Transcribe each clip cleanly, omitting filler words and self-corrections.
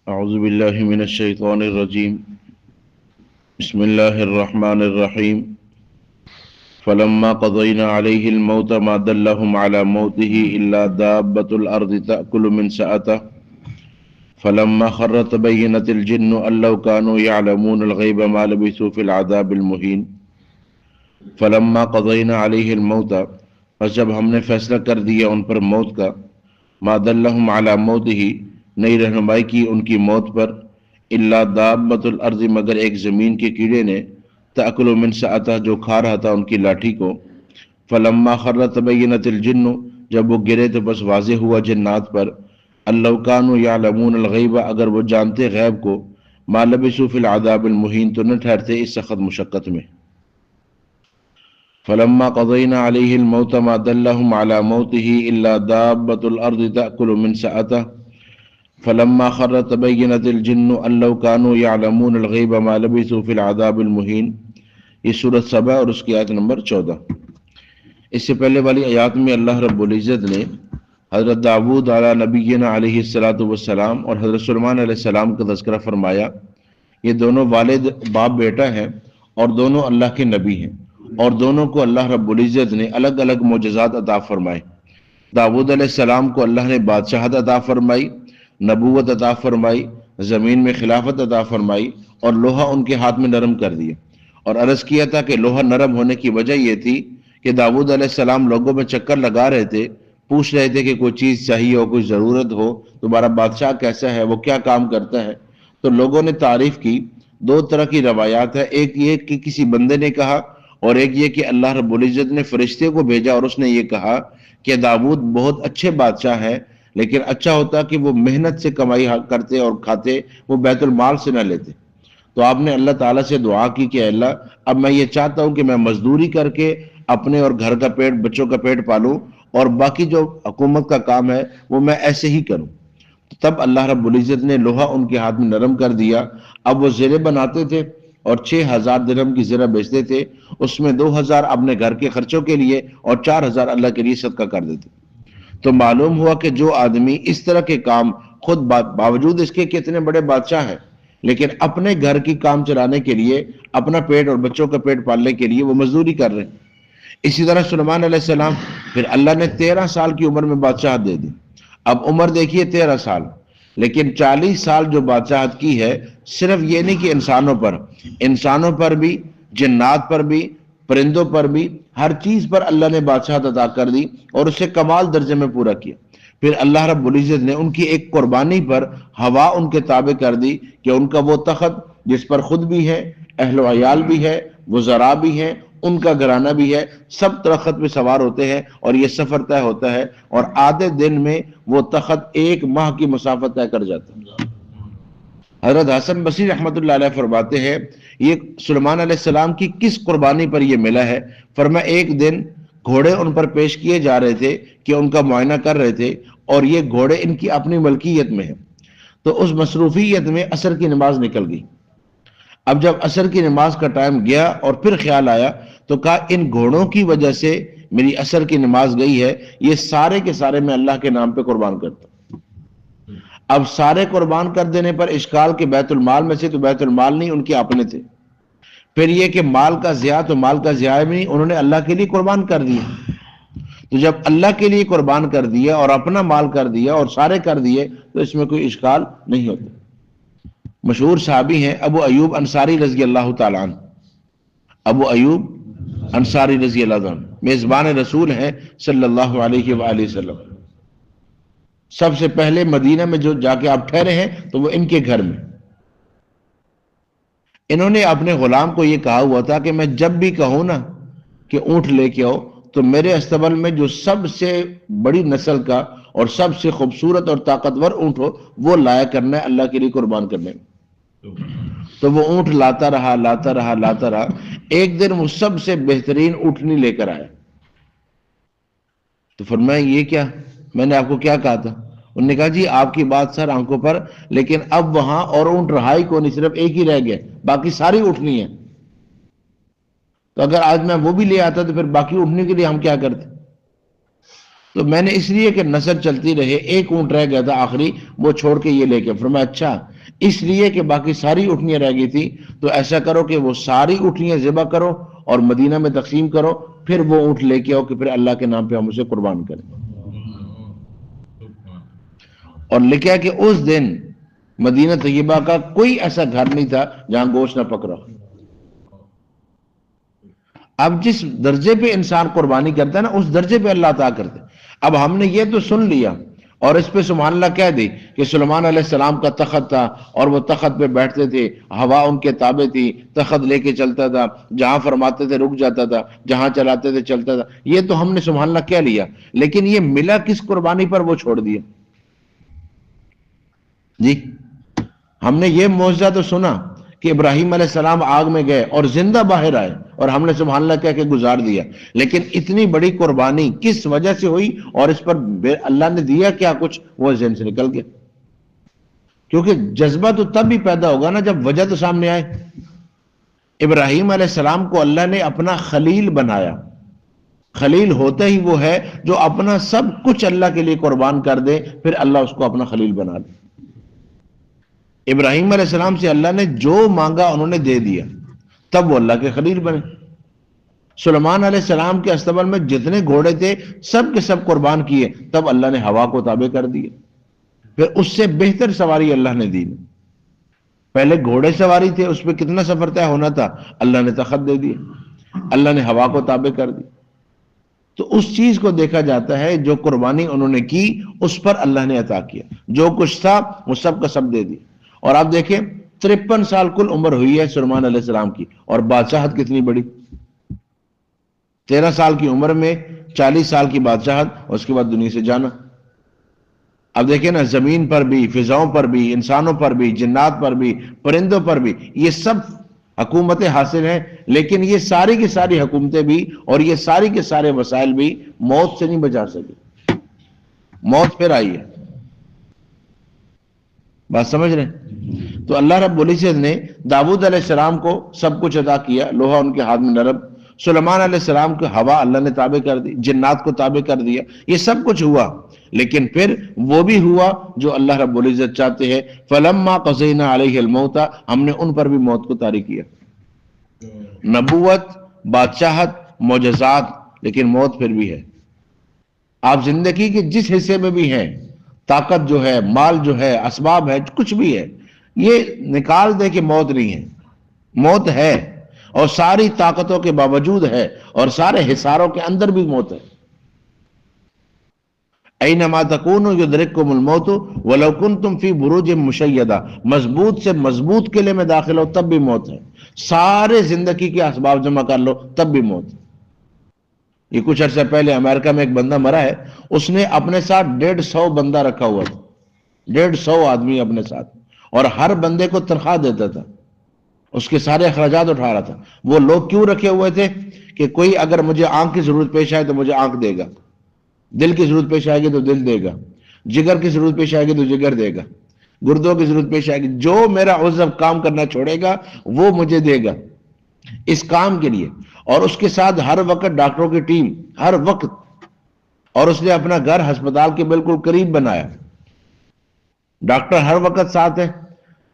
اعوذ باللہ من الشیطان الرجیم بسم اللہ الرحمن الرحیم فلما قضینا علیہ الموت ما دلهم على موته الا دابة الارض تأكل من سأته فلما خر تبینت الجن ان لو كانوا يعلمون الغیب ما لبثوا في العذاب المہین فلما قضینا علیہ الموت، پس جب ہم نے فیصلہ کر دیا ان پر موت کا، ما دلهم على موته، نئی رہنمائی کی ان کی موت پر، الا دابۃ الارض، مگر ایک زمین کے کیڑے نے، تأکل من سأتہ، جو کھا رہا تھا ان کی لاٹھی کو، فلما خر تبینت الجن، جب وہ گرے تو بس واضح ہوا جنات پر، ان لو کانوا یعلمون الغیب، اگر وہ جانتے غیب کو، ما لبثوا فی العذاب المہین، تو نہ ٹھہرتے اس سخت مشقت میں۔ فلما قضینا علیہ الموت ما دلهم على موته الا دابۃ الارض تأکل من سأتہ فلما خر تبینت الجن ان لو كانوا يعلمون الغیب ما لبثوا فی العذاب المہین۔ یہ سورۃ سبا اور اس کی آیت نمبر 14۔ اس سے پہلے والی آیات میں اللہ رب العزت نے حضرت داؤد علی نبینا علیہ السلام اور حضرت سلیمان علیہ السلام کا تذکرہ فرمایا۔ یہ دونوں والد باپ بیٹا ہیں اور دونوں اللہ کے نبی ہیں، اور دونوں کو اللہ رب العزت نے الگ الگ معجزات عطا فرمائے۔ داؤد علیہ السلام کو اللہ نے بادشاہت عطا فرمائی، نبوت عطا فرمائی، زمین میں خلافت عطا فرمائی، اور لوہا ان کے ہاتھ میں نرم کر دیا۔ اور عرض کیا تھا کہ لوہا نرم ہونے کی وجہ یہ تھی کہ داؤد علیہ السلام لوگوں میں چکر لگا رہے تھے، پوچھ رہے تھے کہ کوئی چیز چاہیے ہو، کوئی ضرورت ہو، تمہارا بادشاہ کیسا ہے، وہ کیا کام کرتا ہے۔ تو لوگوں نے تعریف کی۔ دو طرح کی روایات ہے، ایک یہ کہ کسی بندے نے کہا، اور ایک یہ کہ اللہ رب العزت نے فرشتے کو بھیجا اور اس نے یہ کہا کہ داؤد بہت اچھے بادشاہ ہیں، لیکن اچھا ہوتا کہ وہ محنت سے کمائی کرتے اور کھاتے، وہ بیت المال سے نہ لیتے۔ تو آپ نے اللہ تعالیٰ سے دعا کی کہ اللہ، اب میں یہ چاہتا ہوں کہ میں مزدوری کر کے اپنے اور گھر کا پیٹ، بچوں کا پیٹ پالوں، اور باقی جو حکومت کا کام ہے وہ میں ایسے ہی کروں۔ تب اللہ رب العزت نے لوہا ان کے ہاتھ میں نرم کر دیا۔ اب وہ زرے بناتے تھے اور 6000 درہم کی زرہ بیچتے تھے، اس میں 2000 اپنے گھر کے خرچوں کے لیے اور 4000 اللہ کے لیے صدقہ کر دیتے۔ تو معلوم ہوا کہ جو آدمی اس طرح کے کام خود باوجود اس کے کہ اتنے بڑے بادشاہ ہیں، لیکن اپنے گھر کی کام چلانے کے لیے، اپنا پیٹ اور بچوں کا پیٹ پالنے کے لیے وہ مزدوری کر رہے ہیں۔ اسی طرح سلیمان علیہ السلام، پھر اللہ نے 13 سال کی عمر میں بادشاہت دے دی۔ اب عمر دیکھیے 13 سال، لیکن 40 سال جو بادشاہت کی ہے، صرف یہ نہیں کہ انسانوں پر بھی، جنات پر بھی، پرندوں پر بھی، ہر چیز پر اللہ نے بادشاہت عطا کر دی اور اسے کمال درجے میں پورا کیا۔ پھر اللہ رب العزت نے ان کی ایک قربانی پر ہوا ان کے تابع کر دی کہ ان کا وہ تخت جس پر خود بھی ہے، اہل و عیال بھی ہے، وزراء بھی ہیں، ان کا گھرانہ بھی ہے، سب تخت پہ سوار ہوتے ہیں، اور یہ سفر طے ہوتا ہے، اور آدھے دن میں وہ تخت 1 ماہ کی مسافت طے کر جاتا ہے۔ حضرت حسن بصری رحمۃ اللہ علیہ فرماتے ہیں یہ سلیمان علیہ السلام کی کس قربانی پر یہ ملا ہے؟ فرمایا ایک دن گھوڑے ان پر پیش کیے جا رہے تھے کہ ان کا معائنہ کر رہے تھے، اور یہ گھوڑے ان کی اپنی ملکیت میں ہیں۔ تو اس مصروفیت میں عصر کی نماز نکل گئی۔ اب جب عصر کی نماز کا ٹائم گیا اور پھر خیال آیا تو کہا ان گھوڑوں کی وجہ سے میری عصر کی نماز گئی ہے، یہ سارے کے سارے میں اللہ کے نام پہ قربان کرتا ہوں۔ اب سارے قربان کر دینے پر اشکال کے بیت المال میں سے، تو بیت المال نہیں، ان کے اپنے تھے۔ پھر یہ کہ مال کا ضیاع، تو مال کا ضیاع بھی نہیں، انہوں نے اللہ کے لیے قربان کر دیا۔ تو جب اللہ کے لیے قربان کر دیا اور اپنا مال کر دیا اور سارے کر دیے، تو اس میں کوئی اشکال نہیں ہوتا۔ مشہور صحابی ہیں ابو ایوب انصاری رضی اللہ تعالیٰ عنہ۔ ابو ایوب انصاری رضی اللہ عنہ میزبان رسول ہیں صلی اللہ علیہ وآلہ وسلم۔ سب سے پہلے مدینہ میں جو جا کے آپ ٹھہرے ہیں تو وہ ان کے گھر میں۔ انہوں نے اپنے غلام کو یہ کہا ہوا تھا کہ میں جب بھی کہوں نا کہ اونٹ لے کے آؤ، تو میرے استبل میں جو سب سے بڑی نسل کا اور سب سے خوبصورت اور طاقتور اونٹ ہو، وہ لایا کرنا ہے اللہ کے لیے قربان کرنے میں۔ تو وہ اونٹ لاتا رہا۔ ایک دن وہ سب سے بہترین اونٹنی لے کر آیا۔ تو فرمایا یہ کیا؟ میں نے آپ کو کیا کہا تھا؟ انہوں نے کہا جی آپ کی بات سر آنکھوں پر، لیکن اب وہاں اور اونٹ رہا ہی کو نہیں، صرف ایک ہی رہ گیا، باقی ساری اونٹنی ہے۔ تو اگر آج میں وہ بھی لے آتا تو پھر باقی اونٹنے کے لیے ہم کیا کرتے؟ تو میں نے اس لیے کہ نسل چلتی رہے، ایک اونٹ رہ گیا تھا آخری، وہ چھوڑ کے یہ لے کے۔ فرمایا اچھا، اس لیے کہ باقی ساری اٹھنیاں رہ گئی تھی، تو ایسا کرو کہ وہ ساری اٹھنیاں ذبح کرو اور مدینہ میں تقسیم کرو، پھر وہ اونٹ لے کے آؤ کہ پھر اللہ کے نام پہ ہم اسے قربان کریں۔ اور لکھا کہ اس دن مدینہ طیبہ کا کوئی ایسا گھر نہیں تھا جہاں گوشت نہ پک رہا۔ اب جس درجے پہ انسان قربانی کرتا ہے نا، اس درجے پہ اللہ عطا کرتے۔ اب ہم نے یہ تو سن لیا اور اس پہ سبحان اللہ کہہ دی کہ سلیمان علیہ السلام کا تخت تھا اور وہ تخت پہ بیٹھتے تھے، ہوا ان کے تابع تھی، تخت لے کے چلتا تھا، جہاں فرماتے تھے رک جاتا تھا، جہاں چلاتے تھے چلتا تھا۔ یہ تو ہم نے سبحان اللہ کہہ لیا، لیکن یہ ملا کس قربانی پر وہ چھوڑ دیا؟ جی ہم نے یہ معجزہ تو سنا کہ ابراہیم علیہ السلام آگ میں گئے اور زندہ باہر آئے، اور ہم نے سبحان اللہ کہہ کے گزار دیا، لیکن اتنی بڑی قربانی کس وجہ سے ہوئی اور اس پر اللہ نے دیا کیا کچھ، وہ ذہن سے نکل گیا۔ کیونکہ جذبہ تو تب بھی پیدا ہوگا نا جب وجہ تو سامنے آئے۔ ابراہیم علیہ السلام کو اللہ نے اپنا خلیل بنایا۔ خلیل ہوتا ہی وہ ہے جو اپنا سب کچھ اللہ کے لیے قربان کر دے، پھر اللہ اس کو اپنا خلیل بنا دے۔ ابراہیم علیہ السلام سے اللہ نے جو مانگا انہوں نے دے دیا، تب وہ اللہ کے خلیل بنے۔ سلیمان علیہ السلام کے استبل میں جتنے گھوڑے تھے سب کے سب قربان کیے، تب اللہ نے ہوا کو تابع کر دیا۔ پھر اس سے بہتر سواری اللہ نے دی۔ پہلے گھوڑے سواری تھے، اس پہ کتنا سفر طے ہونا تھا، اللہ نے تخت دے دیا، اللہ نے ہوا کو تابع کر دی۔ تو اس چیز کو دیکھا جاتا ہے جو قربانی انہوں نے کی اس پر اللہ نے عطا کیا، جو کچھ تھا وہ سب کا سب دے دیا۔ اور آپ دیکھیں 53 سال کل عمر ہوئی ہے سلیمان علیہ السلام کی، اور بادشاہت کتنی بڑی، 13 سال کی عمر میں 40 سال کی بادشاہت، اور اس کے بعد دنیا سے جانا۔ اب دیکھیں نا، زمین پر بھی، فضاؤں پر بھی، انسانوں پر بھی، جنات پر بھی، پرندوں پر بھی، یہ سب حکومتیں حاصل ہیں، لیکن یہ ساری کی ساری حکومتیں بھی اور یہ ساری کے سارے وسائل بھی موت سے نہیں بچا سکے۔ موت پھر آئی ہے، بات سمجھ رہے ہیں؟ تو اللہ رب العزت نے داؤد علیہ السلام کو سب کچھ عطا کیا، لوہا ان کے ہاتھ میں نرم، سلیمان علیہ السلام کو ہوا اللہ نے تابع کر دی، جنات کو تابع کر دیا، یہ سب کچھ ہوا، لیکن پھر وہ بھی ہوا جو اللہ رب العزت چاہتے ہیں۔ فلما قضینا علیہ الموت، ہم نے ان پر بھی موت کو طاری کیا۔ نبوت، بادشاہت، معجزات، لیکن موت پھر بھی ہے۔ آپ زندگی کے جس حصے میں بھی ہیں، طاقت جو ہے، مال جو ہے، اسباب ہے، کچھ بھی ہے، یہ نکال دے کہ موت نہیں ہے۔ موت ہے، اور ساری طاقتوں کے باوجود ہے، اور سارے حصاروں کے اندر بھی موت ہے۔ اینما تکونوا یدرککم الموت ولو کنتم فی بروج مشیدہ، مضبوط سے مضبوط قلعے میں داخل ہو تب بھی موت ہے، سارے زندگی کے اسباب جمع کر لو تب بھی موت ہے۔ یہ کچھ عرصہ پہلے امریکہ میں ایک بندہ مرا ہے، اس نے اپنے ساتھ 150 بندہ رکھا ہوا تھا، 150 آدمی اپنے ساتھ، اور ہر بندے کو تنخواہ دیتا تھا، اس کے سارے اخراجات اٹھا رہا تھا۔ وہ لوگ کیوں رکھے ہوئے تھے کہ کوئی اگر مجھے آنکھ کی ضرورت پیش آئے تو مجھے آنکھ دے گا، دل کی ضرورت پیش آئے گی تو دل دے گا، جگر کی ضرورت پیش آئے گی تو جگر دے گا، گردوں کی ضرورت پیش آئے گی، جو میرا عضو کام کرنا چھوڑے گا وہ مجھے دے گا اس کام کے لیے۔ اور اس کے ساتھ ہر وقت ڈاکٹروں کی ٹیم، ہر وقت، اور اس نے اپنا گھر ہسپتال کے بالکل قریب بنایا، ڈاکٹر ہر وقت ساتھ ہیں،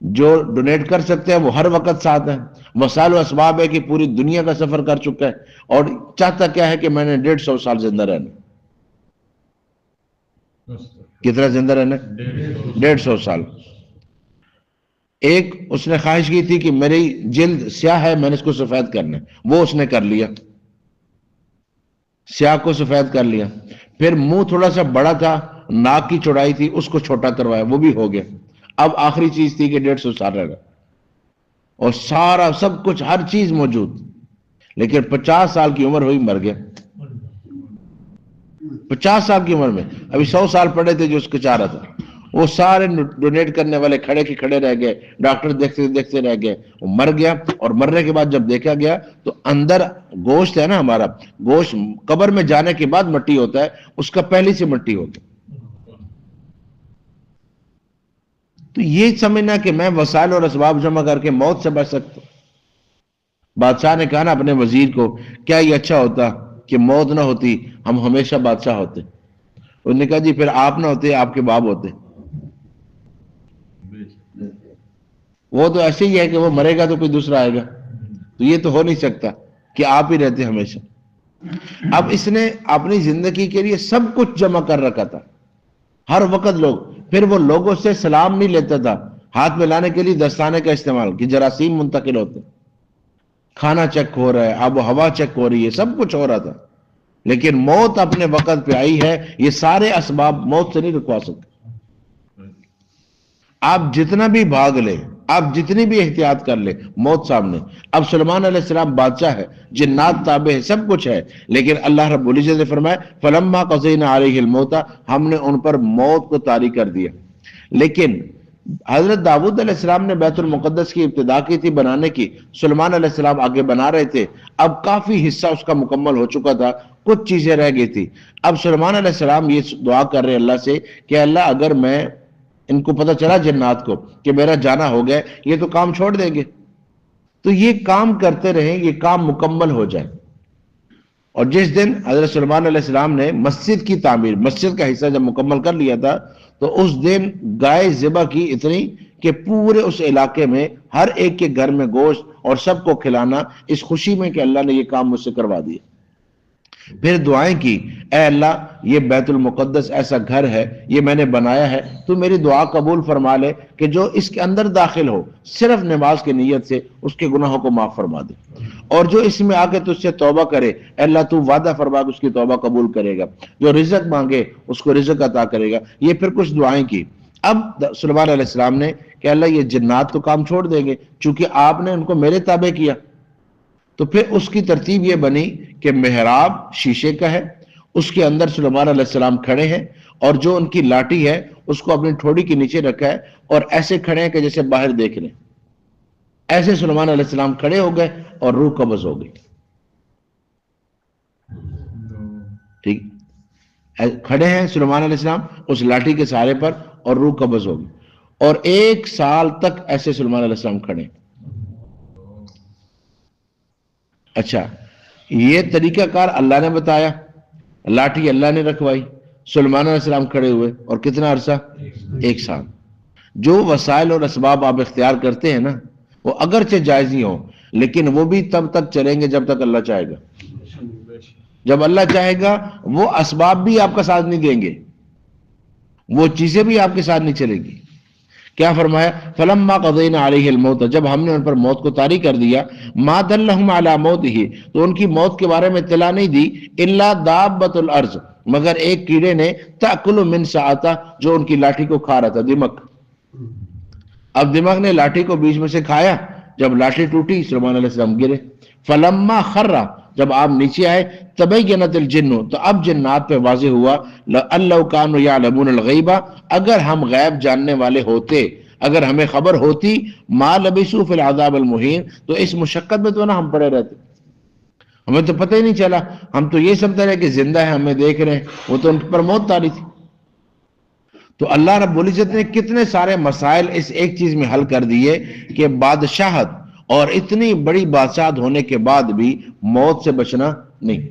جو ڈونیٹ کر سکتے ہیں وہ ہر وقت ساتھ ہیں، وسائل و اسباب ہے کہ پوری دنیا کا سفر کر چکا ہے، اور چاہتا کیا ہے کہ میں نے 150 سال زندہ رہنا۔ کتنا زندہ رہنا؟ 150 سال۔ ایک اس نے خواہش کی تھی کہ میری جلد سیاہ ہے، میں نے اس کو سفید کرنا ہے، وہ اس نے کر لیا، سیاہ کو سفید کر لیا۔ پھر منہ تھوڑا سا بڑا تھا، ناک کی چوڑائی تھی، اس کو چھوٹا کروایا، وہ بھی ہو گیا۔ اب آخری چیز تھی کہ 150 سال رہ گا، اور سارا سب کچھ، ہر چیز موجود، لیکن 50 سال کی عمر ہوئی، مر گیا۔ 50 سال کی عمر میں، ابھی 100 سال پڑے تھے جو اس کو چاہ رہا تھا، وہ سارے ڈونیٹ کرنے والے کھڑے کے کھڑے رہ گئے، ڈاکٹر دیکھتے دیکھتے رہ گئے، وہ مر گیا۔ اور مرنے کے بعد جب دیکھا گیا تو اندر گوشت ہے نا، ہمارا گوشت قبر میں جانے کے بعد مٹی ہوتا ہے، اس کا پہلی سے مٹی ہوتا ہے۔ تو یہ سمجھنا کہ میں وسائل اور اسباب جمع کر کے موت سے بچ سکتا ہوں۔ بادشاہ نے کہا نا اپنے وزیر کو، کیا یہ اچھا ہوتا کہ موت نہ ہوتی، ہم ہمیشہ بادشاہ ہوتے۔ انہوں نے کہا جی پھر آپ نہ ہوتے، آپ کے باپ ہوتے۔ وہ تو ایسے ہی ہے کہ وہ مرے گا تو کوئی دوسرا آئے گا، تو یہ تو ہو نہیں سکتا کہ آپ ہی رہتے ہمیشہ۔ اب اس نے اپنی زندگی کے لیے سب کچھ جمع کر رکھا تھا، ہر وقت لوگ، پھر وہ لوگوں سے سلام نہیں لیتا تھا، ہاتھ میں لانے کے لیے دستانے کا استعمال کہ جراثیم منتقل ہوتے، کھانا چیک ہو رہا ہے، آب و ہوا چیک ہو رہی ہے، سب کچھ ہو رہا تھا، لیکن موت اپنے وقت پہ آئی ہے۔ یہ سارے اسباب موت سے نہیں رکوا سکتے۔ آپ جتنا بھی بھاگ لے، آپ جتنی بھی احتیاط کر لے، موت سامنے۔ اب سلیمان علیہ السلام بادشاہ ہے، جنات تابع ہے، سب کچھ ہے، لیکن اللہ رب العزت نے فرمایا فلما قضینا علیہ الموت، ہم نے ان پر موت کو طاری کر دیا۔ لیکن حضرت داؤد علیہ السلام نے بیت المقدس کی ابتدا کی تھی بنانے کی، سلیمان علیہ السلام آگے بنا رہے تھے، اب کافی حصہ اس کا مکمل ہو چکا تھا، کچھ چیزیں رہ گئی تھی۔ اب سلیمان علیہ السلام یہ دعا کر رہے اللہ سے کہ اللہ اگر میں، ان کو پتہ چلا جنات کو کہ میرا جانا ہو گیا، یہ تو کام چھوڑ دیں گے، تو یہ کام کرتے رہیں، یہ کام مکمل ہو جائے۔ اور جس دن حضرت سلیمان علیہ السلام نے مسجد کی تعمیر، مسجد کا حصہ جب مکمل کر لیا تھا، تو اس دن گائے ذبح کی اتنی کہ پورے اس علاقے میں ہر ایک کے گھر میں گوشت اور سب کو کھلانا، اس خوشی میں کہ اللہ نے یہ کام مجھ سے کروا دیا۔ پھر دعائیں کی، اے اللہ یہ بیت المقدس ایسا گھر ہے، یہ میں نے بنایا ہے، تو میری دعا قبول فرما لے کہ جو اس کے اندر داخل ہو صرف نماز کی نیت سے اس کے گناہوں کو معاف فرما دے، اور جو اس میں آ کے تجھ سے توبہ کرے، اے اللہ تو وعدہ فرما کہ اس کی توبہ قبول کرے گا، جو رزق مانگے اس کو رزق عطا کرے گا۔ یہ پھر کچھ دعائیں کی۔ اب سلیمان علیہ السلام نے کہ اللہ یہ جنات تو کام چھوڑ دیں گے چونکہ آپ نے ان کو میرے تابع کیا، تو پھر اس کی ترتیب یہ بنی کہ محراب شیشے کا ہے، اس کے اندر سلیمان علیہ السلام کھڑے ہیں، اور جو ان کی لاٹھی ہے اس کو اپنی ٹھوڑی کے نیچے رکھا ہے، اور ایسے کھڑے ہیں کہ جیسے باہر دیکھ رہے ہیں۔ ایسے سلیمان علیہ السلام کھڑے ہو گئے اور روح قبض ہو گئی۔ ٹھیک، کھڑے ہیں سلیمان علیہ السلام اس لاٹھی کے سہارے پر، اور روح قبض ہو گئی، اور 1 سال تک ایسے سلیمان علیہ السلام کھڑے۔ اچھا، یہ طریقہ کار اللہ نے بتایا، لاٹھی اللہ نے رکھوائی، سلیمان علیہ السلام کھڑے ہوئے، اور کتنا عرصہ؟ 1 سال۔ جو وسائل اور اسباب آپ اختیار کرتے ہیں نا، وہ اگرچہ جائز ہی ہوں، لیکن وہ بھی تب تک چلیں گے جب تک اللہ چاہے گا۔ جب اللہ چاہے گا وہ اسباب بھی آپ کا ساتھ نہیں دیں گے، وہ چیزیں بھی آپ کے ساتھ نہیں چلیں گی۔ کیا فرمایا؟ فلما قضینا علیہ الموت، جب ہم نے ان پر موت کو طاری کر دیا، ما دلہم علی موتہ، تو ان کی موت کے بارے میں اطلاع نہیں دی، الا دابۃ الارض، مگر ایک کیڑے نے، تاکل من ساعتہ، جو ان کی لاٹھی کو کھا رہا تھا، دمک۔ اب دمک نے لاٹھی کو بیچ میں سے کھایا، جب لاٹھی ٹوٹی سلیمان علیہ السلام گرے۔ فلما خر، جب آپ نیچے آئے، تبینت الجن، تو اب جنات پہ واضح ہوا، لو کانوا یعلمون الغیب، اگر ہم غیب جاننے والے ہوتے، اگر ہمیں خبر ہوتی، ما لبثوا فی العذاب المہین، تو اس مشقت میں تو نہ ہم پڑے رہتے، ہمیں تو پتہ ہی نہیں چلا، ہم تو یہ سمجھتے رہے کہ زندہ ہے، ہمیں دیکھ رہے ہیں، وہ تو ان پر موت طاری تھی۔ تو اللہ رب العزت نے کتنے سارے مسائل اس ایک چیز میں حل کر دیے کہ بادشاہت اور اتنی بڑی بادشاہت ہونے کے بعد بھی موت سے بچنا نہیں۔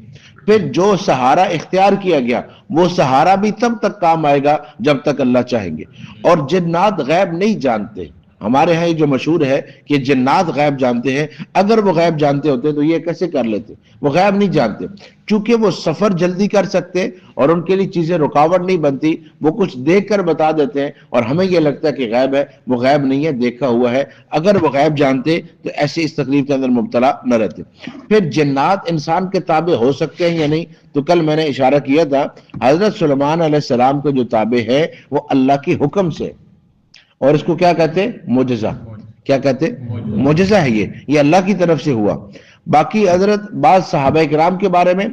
پھر جو سہارا اختیار کیا گیا، وہ سہارا بھی تب تک کام آئے گا جب تک اللہ چاہیں گے۔ اور جنات غیب نہیں جانتے، ہمارے ہاں یہ جو مشہور ہے کہ جنات غیب جانتے ہیں، اگر وہ غیب جانتے ہوتے تو یہ کیسے کر لیتے؟ وہ غیب نہیں جانتے، چونکہ وہ سفر جلدی کر سکتے اور ان کے لیے چیزیں رکاوٹ نہیں بنتی، وہ کچھ دیکھ کر بتا دیتے ہیں، اور ہمیں یہ لگتا ہے کہ غیب ہے، وہ غیب نہیں ہے، دیکھا ہوا ہے۔ اگر وہ غیب جانتے تو ایسے اس تکلیف کے اندر مبتلا نہ رہتے۔ پھر جنات انسان کے تابع ہو سکتے ہیں یا نہیں؟ تو کل میں نے اشارہ کیا تھا، حضرت سلیمان علیہ السلام کے جو تابع ہے وہ اللہ کے حکم سے، اور اس کو کیا کہتے ہیں؟ معجزہ۔ کیا کہتے ہیں؟ معجزہ ہے، یہ اللہ کی طرف سے ہوا۔ باقی حضرت بعض صحابہ کرام کے بارے میں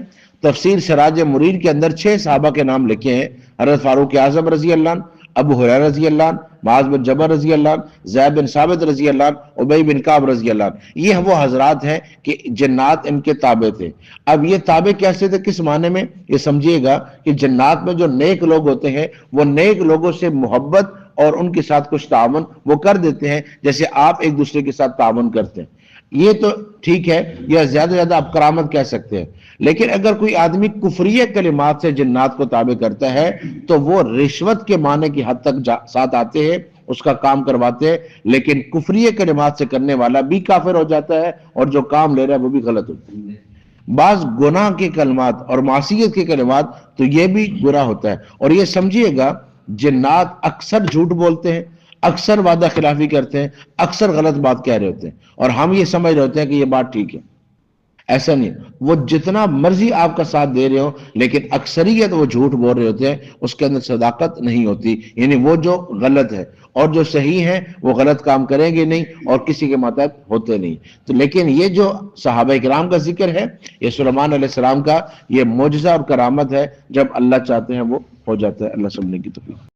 تفسیر سراج منیر کے اندر 6 صحابہ کے نام لکھے ہیں، حضرت فاروق اعظم رضی اللہ عنہ، ابو ہریرہ رضی اللہ عنہ، معاذ بن جبل رضی اللہ عنہ، زید بن ثابت رضی اللہ عنہ، ابی بن کعب رضی اللہ عنہ۔ یہ وہ حضرات ہیں کہ جنات ان کے تابع تھے۔ اب یہ تابع کیسے تھے، کس معنی میں؟ یہ سمجھیے گا کہ جنات میں جو نیک لوگ ہوتے ہیں وہ نیک لوگوں سے محبت اور ان کے ساتھ کچھ تعاون وہ کر دیتے ہیں، جیسے آپ ایک دوسرے کے ساتھ تعاون کرتے ہیں۔ یہ تو ٹھیک ہے، یا زیادہ سے زیادہ آپ کرامت کہہ سکتے ہیں، لیکن اگر کوئی آدمی کفریہ کلمات سے جنات کو تابع کرتا ہے تو وہ رشوت کے معنی کی حد تک ساتھ آتے ہیں، اس کا کام کرواتے ہیں، لیکن کفریہ کلمات سے کرنے والا بھی کافر ہو جاتا ہے اور جو کام لے رہا ہے وہ بھی غلط ہوتا ہے۔ بعض گناہ کے کلمات اور معصیت کے کلمات تو یہ بھی گناہ ہوتا ہے۔ اور یہ سمجھیے گا جنات اکثر جھوٹ بولتے ہیں، اکثر وعدہ خلافی کرتے ہیں، اکثر غلط بات کہہ رہے ہوتے ہیں، اور ہم یہ سمجھ رہے ہوتے ہیں کہ یہ بات ٹھیک ہے۔ ایسا نہیں، وہ جتنا مرضی آپ کا ساتھ دے رہے ہو لیکن اکثریت وہ جھوٹ بول رہے ہوتے ہیں، اس کے اندر صداقت نہیں ہوتی، یعنی وہ جو غلط ہے، اور جو صحیح ہیں وہ غلط کام کریں گے نہیں اور کسی کے ماتحت ہوتے نہیں۔ تو لیکن یہ جو صحابہ کرام کا ذکر ہے، یہ سلیمان علیہ السلام کا یہ معجزہ اور کرامت ہے، جب اللہ چاہتے ہیں وہ ہو جاتا ہے۔ اللہ سمجھنے کی توفیق۔